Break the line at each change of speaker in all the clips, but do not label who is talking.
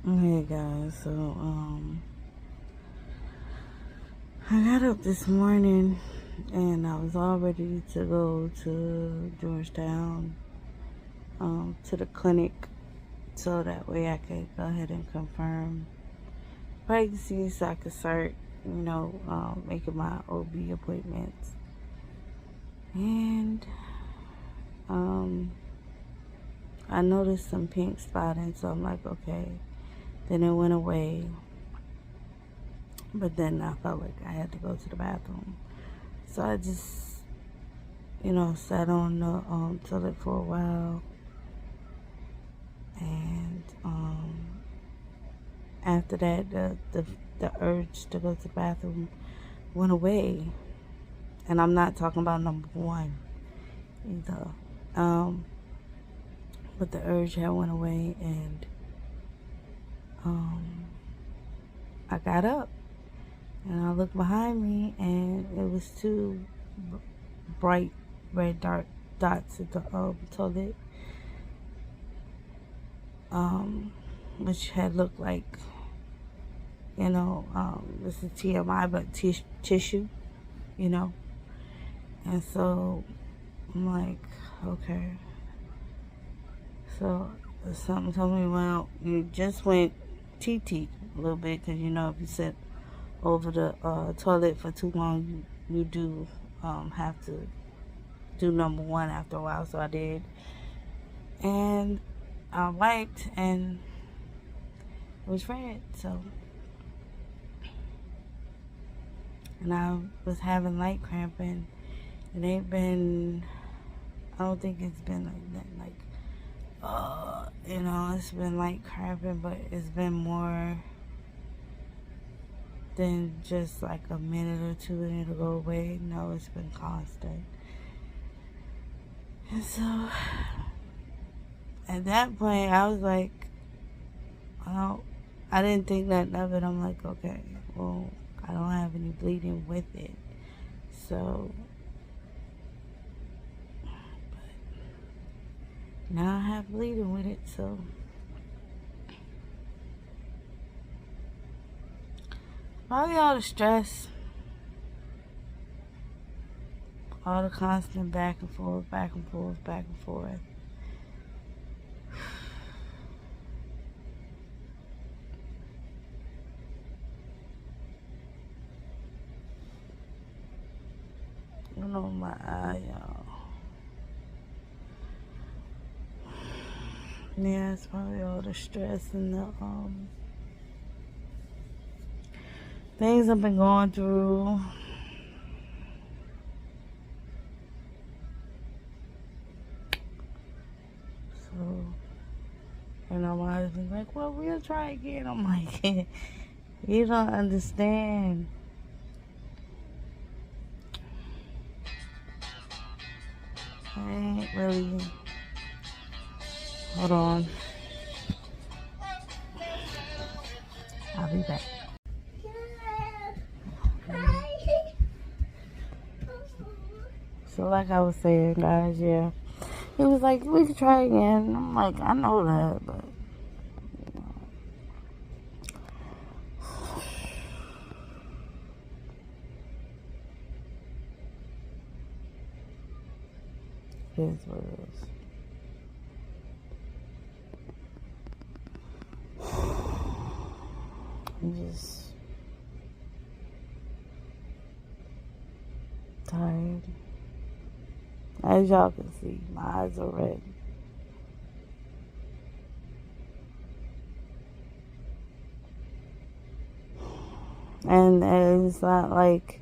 Hey guys, so I got up this morning and I was all ready to go to Georgetown, to the clinic, so that way I could go ahead and confirm pregnancy, so I could start, making my OB appointments. And um, I noticed some pink spotting, so I'm like, okay. Then it went away, but then I felt like I had to go to the bathroom. So I just, sat on the toilet for a while. And after that, the urge to go to the bathroom went away. And I'm not talking about number one either. But the urge had went away, and I got up. And I looked behind me, and it was two bright red dark dots at the toilet, which had looked like, this is TMI, but tissue, you know. And so I'm like, okay. So something told me, well, you just went TT a little bit, because, if you sit over the toilet for too long, you do have to do number one after a while. So I did. And I wiped, and it was red. So, and I was having light cramping. It ain't been, I don't think it's been like that. It's been light cramping, but it's been more than just like a minute or two and it'll go away. No, it's been constant. And so at that point, I was like, well, I didn't think nothing of it. I'm like, okay, well, I don't have any bleeding with it. So, but now I have bleeding with it, so probably all the stress, all the constant back and forth, back and forth, back and forth. My eye, y'all. Yeah, it's probably all the stress and the things I've been going through. So, my husband's like, well, we'll try again. I'm like, you don't understand. I ain't really. Hold on. I'll be back. So like I was saying, guys, yeah. He was like, we could try again. I'm like, I know that, but it is what it is. I'm just tired. As y'all can see, my eyes are red. And it's not like,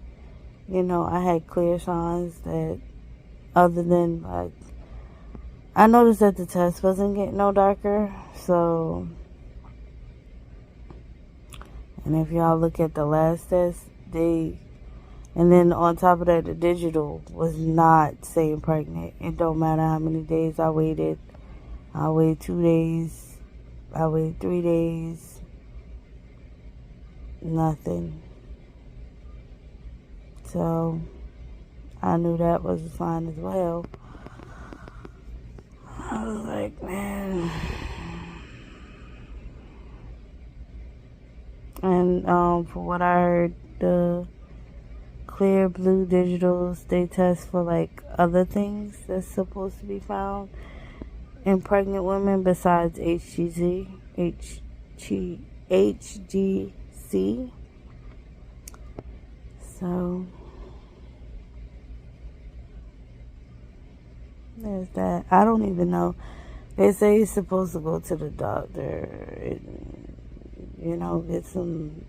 I had clear signs that, other than, like, I noticed that the test wasn't getting no darker. So, and if y'all look at the last test, and then on top of that, the digital was not saying pregnant. It don't matter how many days I waited. I waited 2 days. I waited 3 days. Nothing. So, I knew that was a sign as well. I was like, man, And for what I heard, the clear blue digitals, they test for like other things that's supposed to be found in pregnant women besides HGC. So there's that. I don't even know. They say you're supposed to go to the doctor and, get some.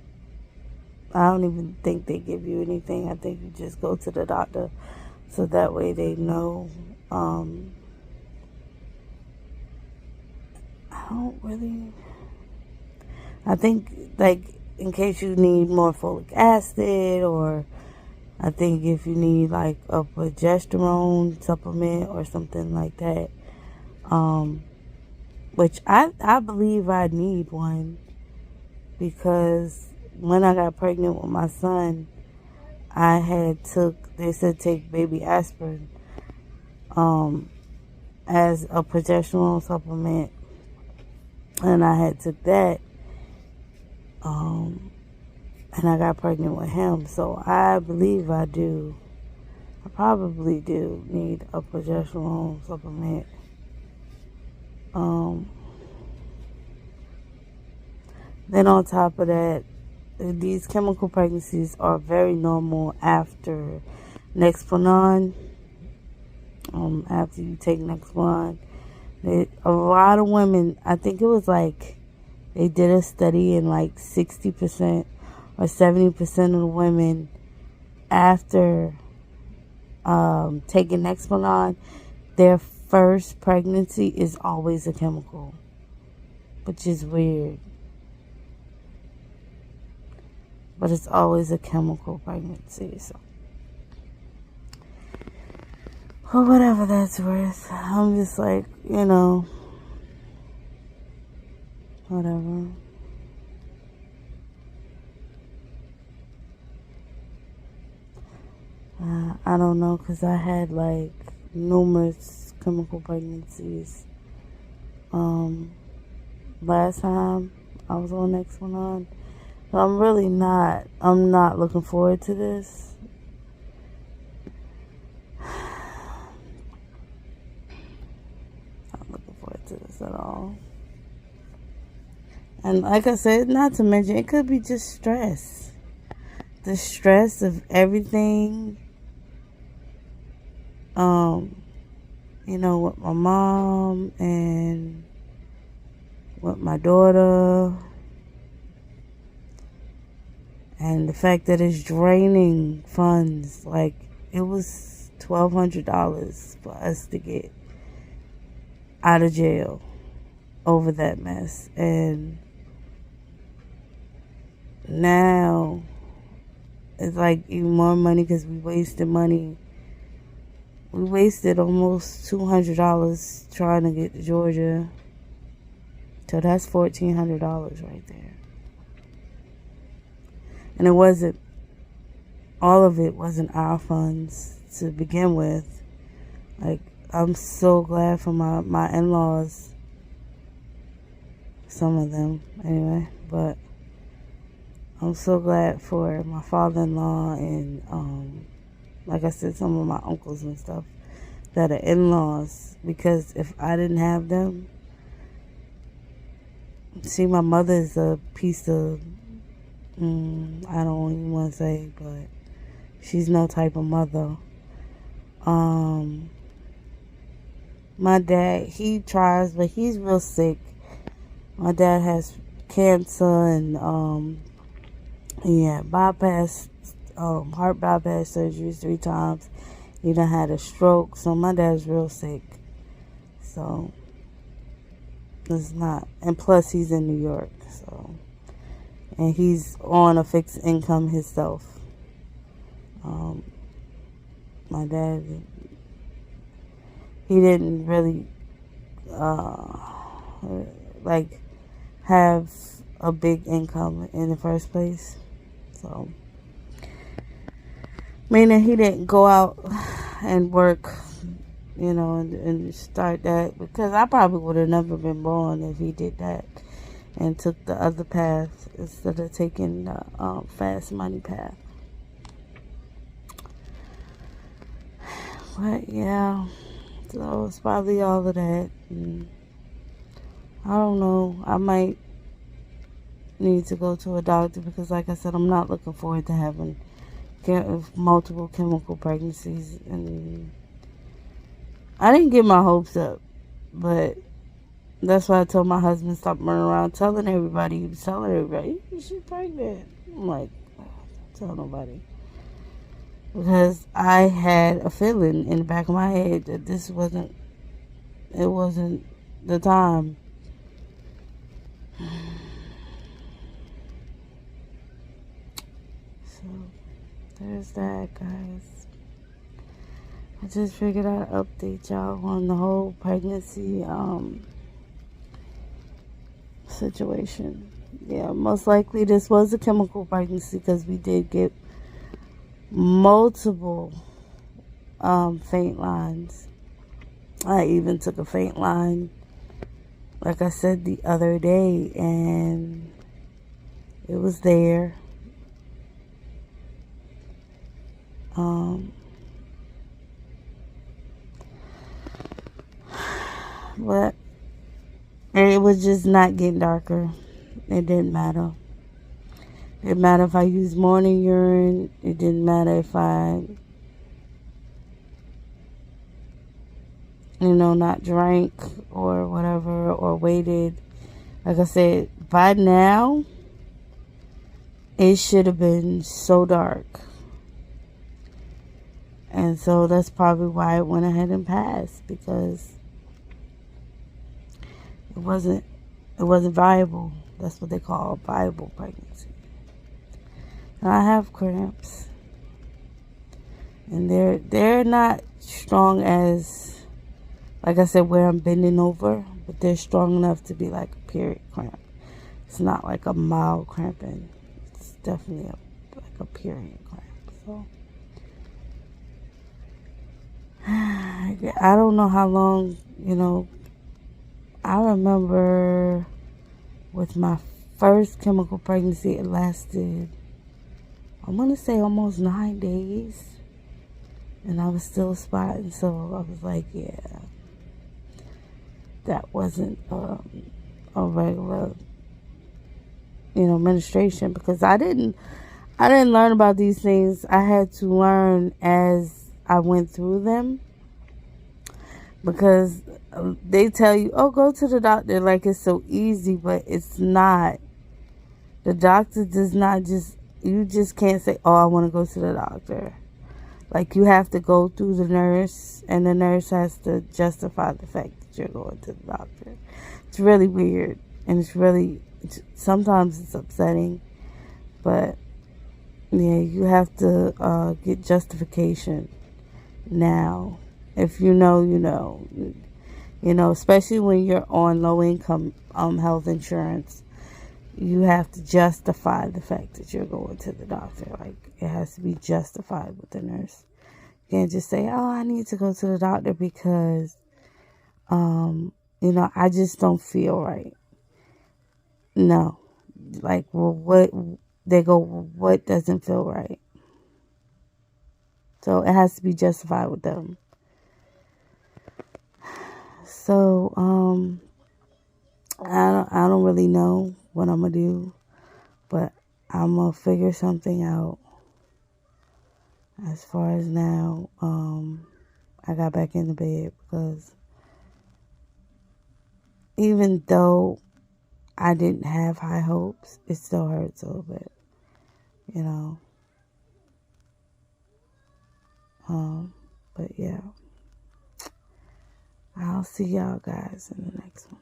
I don't even think they give you anything. I think you just go to the doctor so that way they know. I don't really. I think, like, in case you need more folic acid, or I think if you need, like, a progesterone supplement or something like that, which I believe I need one, because when I got pregnant with my son, they said take baby aspirin, as a progesterone supplement, and I had took that, and I got pregnant with him. So I believe I probably do need a progesterone supplement. Then on top of that, these chemical pregnancies are very normal after nexplanon. After you take nexplanon, a lot of women, I think it was like, they did a study, and like 60% or 70% of the women after taking nexplanon, their first pregnancy is always a chemical, which is weird. But it's always a chemical pregnancy, so. Well, whatever that's worth. I'm just like, whatever. I don't know, because I had, like, numerous chemical pregnancies. Last time I was on nexplanon. So I'm not looking forward to this. Not looking forward to this at all. And like I said, not to mention, it could be just stress. The stress of everything. With my mom and with my daughter. And the fact that it's draining funds. Like, it was $1,200 for us to get out of jail over that mess. And now it's like even more money, because we wasted money. We wasted almost $200 trying to get to Georgia. So that's $1,400 right there. And all of it wasn't our funds to begin with. Like, I'm so glad for my in-laws. Some of them, anyway. But I'm so glad for my father-in-law and, like I said, some of my uncles and stuff that are in-laws. Because if I didn't have them, see, my mother's a piece of, I don't even want to say, but she's no type of mother. My dad, he tries, but he's real sick. My dad has cancer, and he had heart bypass surgeries 3 times. He done had a stroke, so my dad's real sick. So it's not, and plus he's in New York, so, and he's on a fixed income himself. My dad, he didn't really like have a big income in the first place, so meaning he didn't go out and work, and start that, because I probably would have never been born if he did that. and took the other path instead of taking the fast money path. But yeah, so it's probably all of that. And I don't know. I might need to go to a doctor because, like I said, I'm not looking forward to having multiple chemical pregnancies. And I didn't get my hopes up, but that's why I told my husband stop running around telling everybody. He was telling everybody, she's pregnant. I'm like, don't tell nobody. Because I had a feeling in the back of my head that it wasn't the time. So, there's that, guys. I just figured I'd update y'all on the whole pregnancy situation. Yeah, most likely this was a chemical pregnancy because we did get multiple faint lines. I even took a faint line, like I said the other day, and it was there. But it was just not getting darker. It didn't matter. It didn't matter if I used morning urine. It didn't matter if I, not drank or whatever, or waited. Like I said, by now, it should have been so dark. And so that's probably why it went ahead and passed, because it wasn't viable. That's what they call a viable pregnancy. And I have cramps, and they're not strong as, like I said, where I'm bending over, but they're strong enough to be like a period cramp. It's not like a mild cramping. It's definitely like a period cramp. So I don't know how long, I remember with my first chemical pregnancy, it lasted, I'm going to say, almost 9 days. And I was still spotting, so I was like, yeah, that wasn't a regular, menstruation, because I didn't learn about these things. I had to learn as I went through them, because they tell you, oh, go to the doctor, like it's so easy, but it's not. The doctor does not you just can't say, oh, I want to go to the doctor. Like, you have to go through the nurse, and the nurse has to justify the fact that you're going to the doctor. It's really weird, and sometimes it's upsetting, but yeah, you have to get justification now. If you know, especially when you're on low income health insurance, you have to justify the fact that you're going to the doctor. Like, it has to be justified with the nurse. You can't just say, oh, I need to go to the doctor because, I just don't feel right. No. Like, well, what doesn't feel right? So it has to be justified with them. So, I don't really know what I'm going to do, but I'm going to figure something out. As far as now, I got back in the bed because even though I didn't have high hopes, it still hurts a little bit, But yeah, I'll see y'all guys in the next one.